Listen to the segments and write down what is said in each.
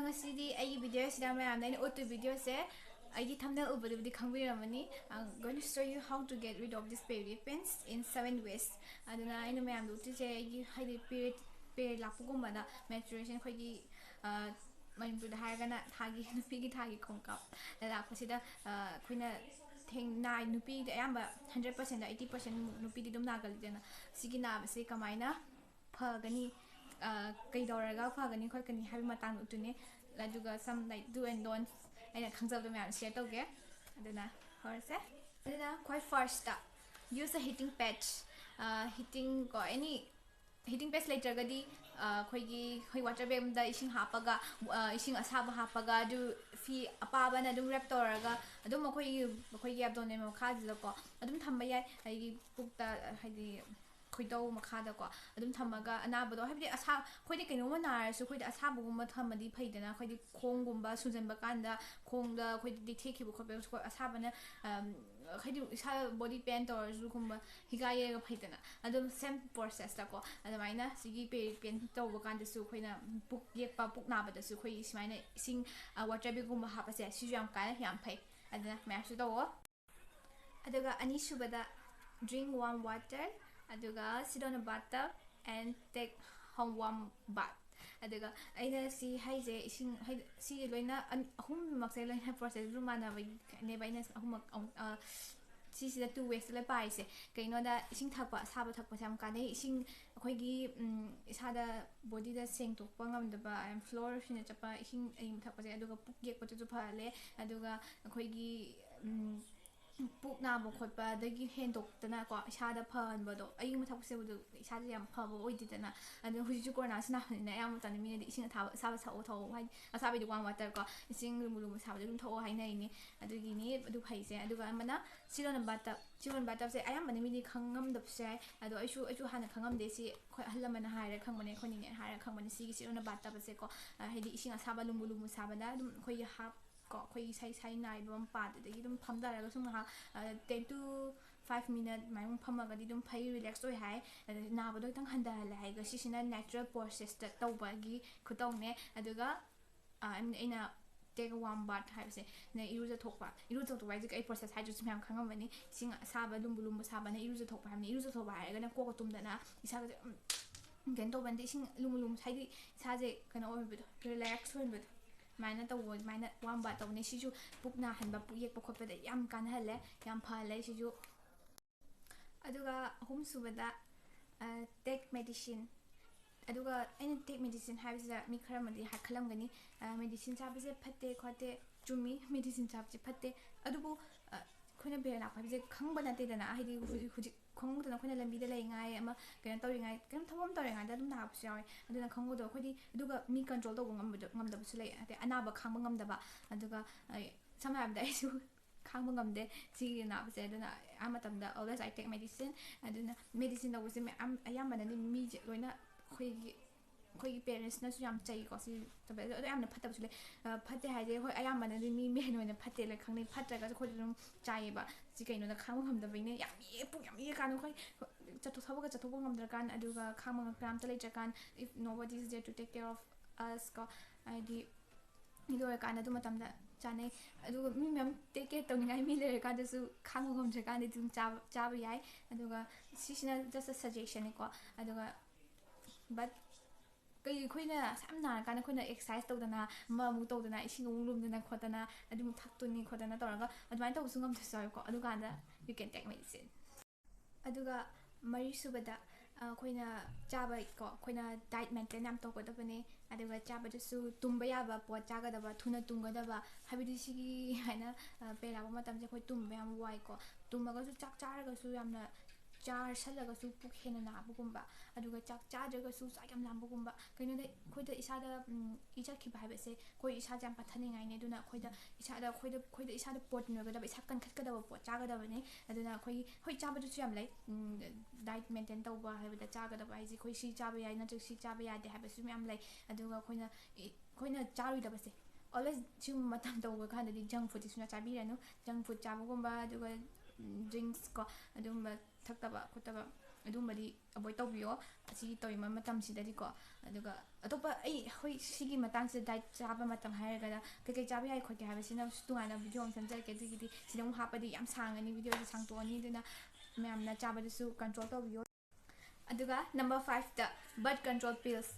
ngasi ay video sida mayam na auto video se I thumbnail ubudi khangbiramani. I'm going to show you how to get rid of this period pains in 7 ways. Aduna I mayam do to say I hide period lapugumada maturation khoi Manipuri haragana thagi Nupigi thagi khon kap lapasida khoi thing na nupi ayamba 100% 80% nupi dum nagalidena sigi na se kamaina phagani kaidorga phagani khotkani habi matang utune aduga some like do and don'ts aina khangzab do myam share toge aduna horse aduna quite first use a heating patch heating ko any heating patch later gadi khoi water bag da ising hapaga ising asaba hapaga du fi apaba na dum wrap toraga adum khoi gi abdone mo khajila ko adum thamba yai ai pukta haidi khoidau makhada ko adum thamaga anabado habdi asa khoidi kaino na su khoidi asabu gumba thamadi phaidana khoidi khong gumba sujanba kanda khongda khoidi theki bu khobe ko asabana khoidi isa body pain tor su gumba higaye ga phaidana adum same process ta ko adamaina sigi pain to ba kanda su khoina puk yekpa puk naba da su khoi ismaina sing water bag gumba hapa se su yam kai yam phai adana ma su do aduga ani subada drink warm water aduga sit on a bathtub and take home warm bath aduga aina si haije ising si loina ahum maksai loina process rumana bai ne baina ahum si si da two ways la pai se kaino da ising thakpa saba thakpa sam ka nei ising akhoi gi isada body da seng tok pangam da ba am floor sina chapa ising aim thakpa se aduga puk yek pa chu phale aduga akhoi gi puk na bo khotpa dagi hendokdana ko isada phan bodo ayi mathak se bodo isada yam phabo oididana adu huju corona sina na yam tan mi ne ising tha saba sa o tho hai asabi du wan water ko ising lumulu saba dum tho hai nai ni adu gi ni adu phai se adu ga mana silon bata se ayam mani mi khangam dap se adu aishu hana khangam de si khoi halamana haira khangmane khoni ne haira khangmane si silon bata se ko hedi ising asaba lumulu saba da dum khoi hap ko khoi sai nai bam pa de dum phamda ra sum ha 10 to 5 minute mai phamaga di dum phai relax oi hai na ba doi tang handa la hai ga sisina natural process ta tawba gi khutong ne aduga aina take a warm bath hai se ne iruja thokpa iruja thokpa ji ai process hai ju sum khangam bani sing saba lumbu saba ne iruja thokpa ne iruja thokpa hai ga na ko tum da na isa ga gen to bandi sing lumbu sai di sa je kana oi bi relax oi bi मायना तो वो मायना वाम बात तो ने Shiju पुकना हनबा पुयेक पखोप the याम कान हले याम फाले शिजु अदुगा होम सुबदा टेक मेडिसिन अदुगा एनी टेक मेडिसिन हाबिस मी खरमदि हाखलमगनी मेडिसिन चाबसे फते खोते चुमी मेडिसिन चाबसे फते अदुबो खोना बेना फाबिसे खंगबा नते दना हाइदि हुजि खंगदना खोना लंबी द लेंगाय अमा केन तौरिंगाय केन थवम तौरिंगाय द दुम नाबस यावे अदुना खंगोदो खोदि अदुगा मी कंट्रोल तो ngam lay ate anaba khangba ngamdaba aduga samam da isu khangba ngamde si na base aduna amatamda always I take medicine aduna medicine da wuse am ayamana ni mi loina khoi parents na su yam chai ko si tabe ado yamna phatab sule phatte haide hoi ayamana ni mi me noina phatte le khangni phatra ga khoi dum chai ba si kaino na khangba ngamda baine yam ye kan khoi chatu thabu ga chatu ngamdra kan aduga khangba gram ta lai kan if nobody is there to take care of us ko ID ido ka na du matam da chane adu mi mem take care tong ngai mi le ka da su khang ngom je ka ni tum cha ba yai adu ga sisina just a suggestion ko adu ga but kai khoina samna ka na khoina exercise to da na ma mu to da na ising ngum lum da na khota na adu mu thak tu ni khota na to ga adu mai to su ngam sa ko adu ga da you can take medicine adu ga mari subada khoina chaba ko khoina diet maintain am to ko da bane aduga chaba su tumba ya ba po chaga da ba thuna tunga da ba habidi sigi haina pela ba matam je khoi tumba am wai ko tumba ga su chak char ga su yamna char sala ga su puk hena na bu gumba aduga chak char ga su sa yam lam bu gumba kaino da khoi da isa da ija ki ba ba se khoi isa jam pathani ngai ne duna khoi da isa da pot no ga da isa kan khat ka da po chaga da ne aduna khoi chaba su yam lai diet maintain to ba ha da chaga da ba ji khoi si chaba ya na si chaba ya de ha ba su yam lai aduga khoina charu da ba se always chim matam to ga kan da junk food isuna chabi ranu junk food chaba gumba aduga drinks ko adum ba thakta ba khota ba ꯑꯗꯨꯝꯕꯗꯤ ꯑꯚꯣꯏꯗ ꯇꯧꯕꯤꯌꯣ ꯑꯁꯤꯒꯤ ꯇꯧꯔꯤꯕ ꯃꯇꯝꯁꯤꯗꯗꯤꯀꯣ ꯑꯗꯨꯒ ꯑꯇꯣꯞꯄ ꯍꯣꯏ ꯁꯤꯒꯤ ꯃꯇꯥꯡꯁꯤꯗ diet ꯆꯥꯕ ꯃꯇꯝ ꯍꯥꯏꯔꯒꯅ ꯀꯩꯀꯩ ꯆꯥꯕ ꯌꯥꯏ ꯈꯣꯠꯀꯦ ꯍꯥꯏꯕꯁꯤꯅ ꯇꯣꯉꯥꯟꯅ ꯚꯤꯗꯤꯑꯣ ꯑꯃ ꯁꯦꯝꯖꯔꯛꯀꯦ ꯑꯗꯨꯒꯤꯗꯤ ꯁꯤꯗ ꯑꯃꯨꯛ ꯍꯥꯞꯄꯗꯤ ꯌꯥꯝ ꯁꯥꯡꯉꯅꯤ ꯚꯤꯗꯤꯑꯣꯁꯦ ꯁꯥꯡꯇꯣꯛꯑꯅꯤ ꯑꯗꯨꯅ ꯃꯌꯥꯝꯅ ꯆꯥꯕꯗꯁꯨ ꯀꯟꯇ꯭ꯔꯣꯜ ꯇꯧꯕꯤꯌꯣ ꯑꯗꯨꯒ ꯅꯝꯕꯔ 5ꯗ ꯕꯔꯊ ꯀꯟꯇ꯭ꯔꯣꯜ ꯄꯤꯜꯁ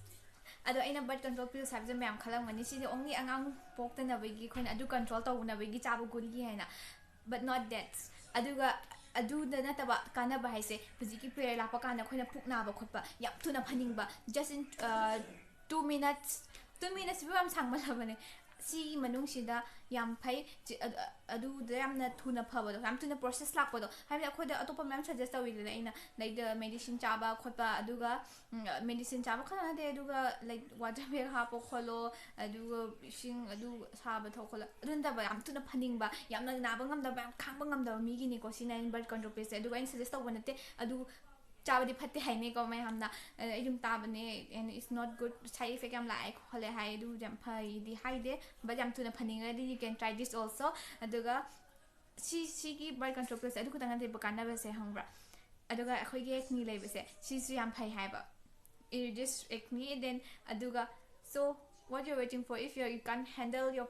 ꯑꯗꯣ ꯑꯩꯅ ꯕꯔꯊ ꯀꯟꯇ꯭ꯔꯣꯜ ꯄꯤꯜꯁ ꯍꯥꯏꯕꯁꯦ ꯃꯌꯥꯝ ꯈꯜꯂꯝꯒꯅꯤ ꯁꯤꯗꯤ ꯑꯣꯡꯂꯤ ꯑꯉꯥꯡ ꯄꯣꯛꯇꯅꯕꯒꯤ ꯑꯩꯈꯣꯏꯅ ꯑꯗꯨ ꯀꯟꯇ꯭ꯔꯣꯜ ꯇꯧꯅꯕꯒꯤ ꯆꯥꯕ ꯒꯨꯂꯤ ꯍꯥꯏꯅ but not that aduga aduda nataba kanaba haise hujiki prayer lakpa kana khoina puk naba khotpa yam thuna phaningba just in 2 minutes 2 minutes bi yam sangma labane si manung sida yam phai aduda yamna thuna phaba yam thuna process lakpa do habi akhoda atopa ma'am suggest tawidana aina like the medicine chaba khotpa aduga medicine chaba khana de aduga like water bag hapo kholo aduga sing adu saba thokola adunda ba yam thuna phaningba yamna naba ngamda ba khangba ngamda migi ni ko sina in birth control place aduga in suggest tawbanate adu chabadi phatte haine ko mai hamna idum tabane and it's not good side effect am like khole hai du jam phai di haide but jam tuna phaninga you can try this also aduga si gi birth control place adu kutanga de bakana ba se hangbra aduga akhoi ge acne leibase si su yam phai haiba it reduce acne then aduga so what you're waiting for if you can't handle your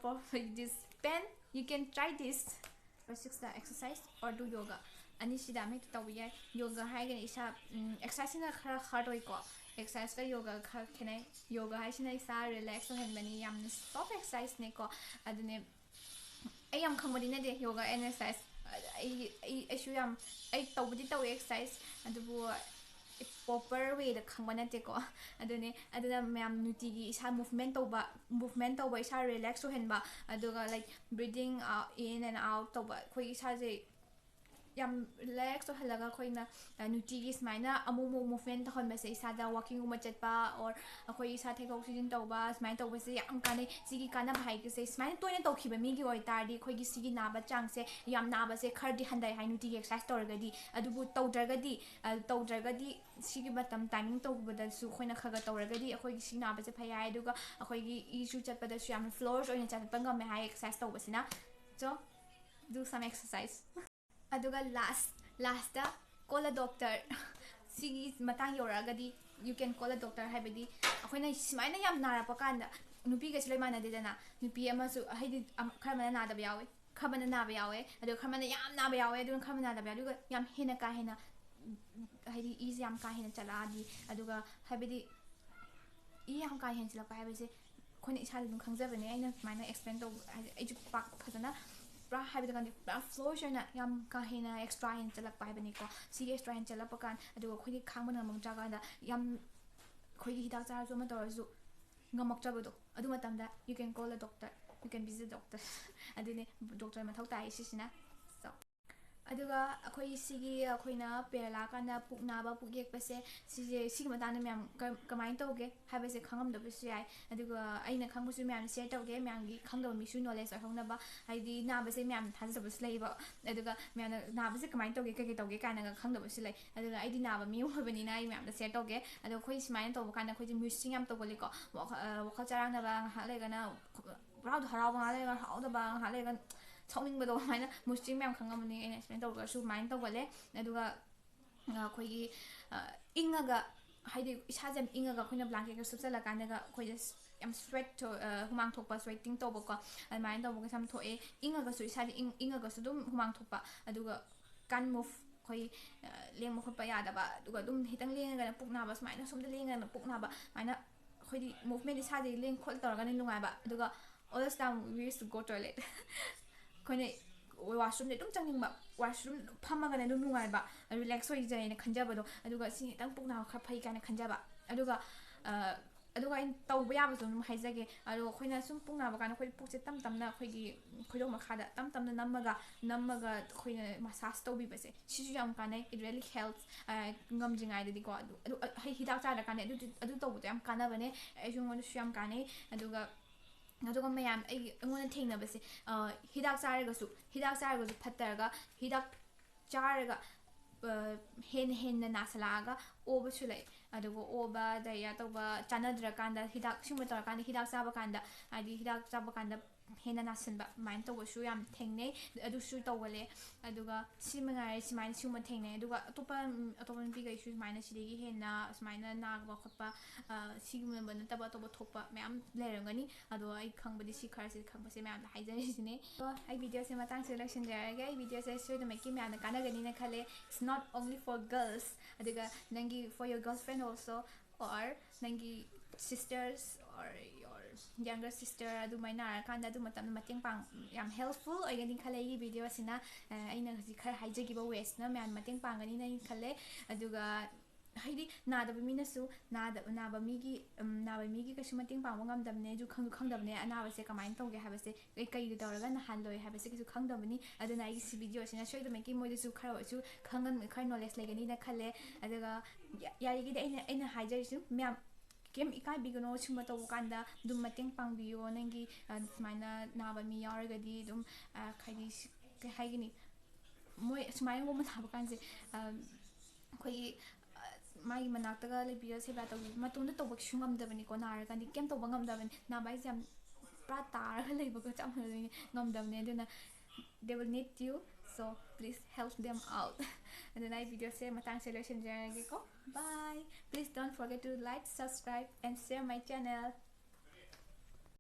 this pain you can try this for 6 the exercise or do yoga ani sida me tawi yoga hagen isa exercise na khara hard oi ko exercise ka yoga khene yoga hai sina isa relax ho hen bani yam stop exercise ne ko adune ai yam khangmadi na de yoga and exercise ai shu yam ai tawbudi taw exercise adubu proper way da khangba na te ko adune aduna myam nutigi isa movement tawba isa relax ho hen ba aduga like breathing in and out tawba khoi isa je yam relax to halaga khoina nutigi smaina amu movement hon ba se isa da walking uma chatpa or khoi isa thek oxygen tawba smain tawba se yam kanai sigi kana bhai ke se smain toina tawkhiba mi gi oi tardi khoi gi sigi naba chang se yam naba se khardi handai hai nutigi exercise torgadi adubu tawdragadi sigi batam timing tawbada su khoina khaga tawragadi khoi gi sigi naba se phai aduga khoi gi isu chatpada su yam floors oina chatpa ngam hai exercise tawbasina so do some exercise aduga last da call a doctor sigi matang yoragadi you can call a doctor haibadi akoina simaina yam narapa kanda nupi ga silai mana dedana nupi ama su haidi khamana na da yawe khamana na ba yawe adu khamana yam na ba yawe adu khamana na da ba aduga yam hena ka hena haidi is yam ka hena chala di aduga haibadi yam ka hena chala pa haibase khone isa dum khangjabane aina maina explain to ai ju pak phajana bra haibida kan bra flow shana yam ka hena extra hen chalak pa haibani ko si extra hen chalak pa kan adu khoi khangmana mong jaga da yam khoi hidak jar zo ma torasu ngamak jabado adu matamda you can call a doctor you can visit doctor adune doctor ma thau tai sisina so aduga akhoi sigi akhoina perla kana pukna ba pugyek pase sigi matana myam kamain toge habese khangam do bisu yai aduga aina khangbusu myam share toge myam gi khangdo misu knowledge ahona ba haidi na base myam thaja bus leiba aduga myam na base kamain toge kake toge kana khangdo bisu lei aduga aidi na ba mi hobani na myam da share toge adu khoi smain to kana khoi music yam to goli ko wakha charang na ba ha le gana proud harau ba le ga hau da ba ha le ga chawming ba do maina muslim myam khangamani ena explain tawga su main tawgale aduga khoi gi ingaga haidi isa jam ingaga khoina blanket ka subsala kanaga khoi yam sweat to humang thokpa sweating to bako main tawga sam thoe ingaga su isa ingaga su dum humang thokpa aduga kan move khoi leng mo khotpa yada ba aduga dum hitang lenga na pukna ba smaina somda lenga na pukna ba maina khoi di movement isa de leng khol tawga ni lungai ba aduga all the time we used to go toilet khone washroom de dum changning ba washroom phamaga na dum nungai ba relax hoi jai na khanjaba do aduga si tang pukna kha phai kana khanjaba aduga aduga in tawba yaba so num haijage adu khoina sum pukna ba kana khoi pukse tam na khoi gi khoidok makhada tam na namaga khoina massage tawbi base sisu yam kana it really helps ngam jingai de ko adu hidak cha da kana adu tawbu yam kana bane ajung on syam kana aduga mayam ai ngona thengna base hidak charaga su phattaraga hidak charaga hen na nasalaga oba sulai adugo oba da ya toba chanadra kanda hidak singba tor kanda hidak saba kanda adi hidak saba kanda hena nasanba mind to washu yam thengne adu shu tawale aduga simangai simain suma thengne aduga atopa pi gai shu maina sidegi hena smaina nagba khotpa sigum ban taba toba thokpa mayam lerangani adu ai khangbadi si kharse khangba se mayam haijari sine so ai video se matang selection jarage ai video se show the make mayam kana gani na khale it's not only for girls aduga nangi for your girlfriend also or nangi sisters or your younger sister adu maina kanda adu matam mateng pang yam helpful oigani khale gi video asina aina hasi khar haijagi ba waste na man mateng pangani na khale aduga haidi nada ba mina su naba migi kasu mateng pang ngam damne ju khangdamne anaba se kamain tawge habase kai du tawraga na handoi habase kisu khangdamni aduna ai si video asina shoy the make moi su khara su khangan khar knowledge legani na khale aduga yari gi aina haijari su myam kem ikai bigano chuma to kanda dum mateng pangbiyo nangi smaina naba mi yaragadi dum khaidi haigini moi smaina go manaba kanse khoi mai manakta ga lebiya seba to matunda to bak shungam dabani ko nar kandi kem to bangam dabani na bai jam pra tar leiba ko cham ngam dabani aduna they will need you so please help them out and then I video say matang solution jarage ko bye please don't forget to like subscribe and share my channel